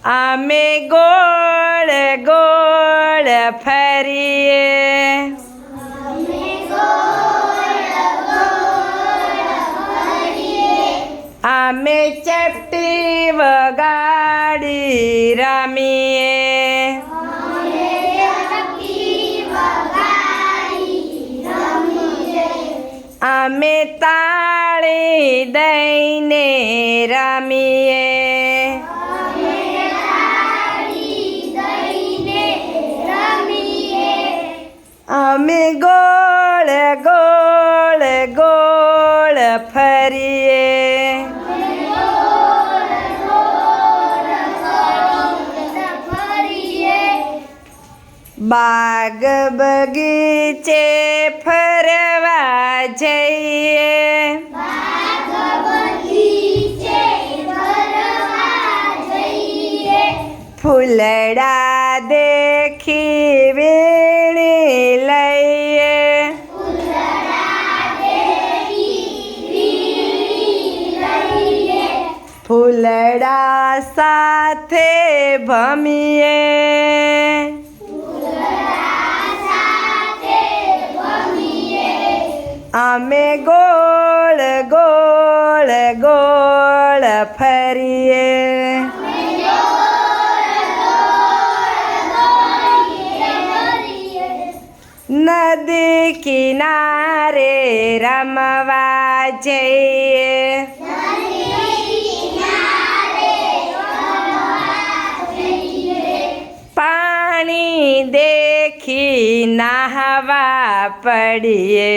અમે ગોળ ગોળ ફરીએ, અમે ચપટી વગાડી રમીએ, અમે તાળી દઈને રમીએ, અમે ગોળ ગોળ ગોળ ફરીએ, બાગ બગીચે ફરવા જઈએ, ફૂલડા દેખી વીણી લઈએ, ફૂલડા સાથે ભમીએ, અમે ગોળ ગોળ ગોળ ફરીએ, નદી કિનારે રમવા જઈએ, પાણી દેખી નાહવા પડીએ,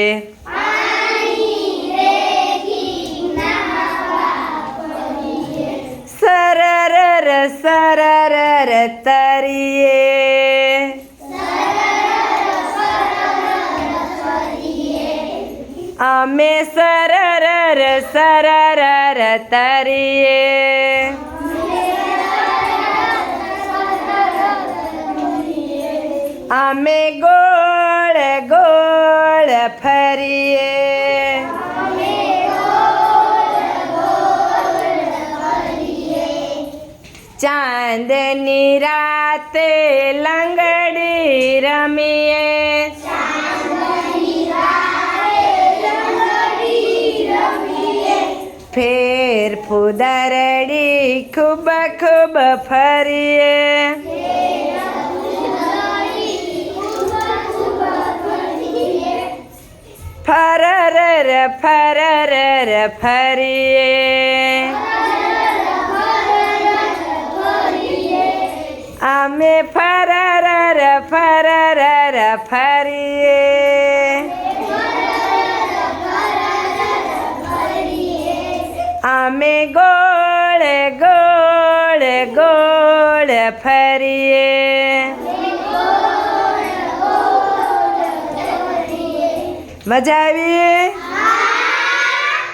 સરર સરર તરીએ, અમે સરર સરર તરીએ, અમે ગોળ ગોળ ફરીએ, ચાંદની રાતે લંગડી રમીએ, ફેર ફુદરડી ખૂબ ખૂબ ફરીએ, ફરર ફરર ફરીએ, અમે ફરર ફરર ફરીએ, અમે ગોળ ગોળ ગોળ ફરીએ, મજા આવી?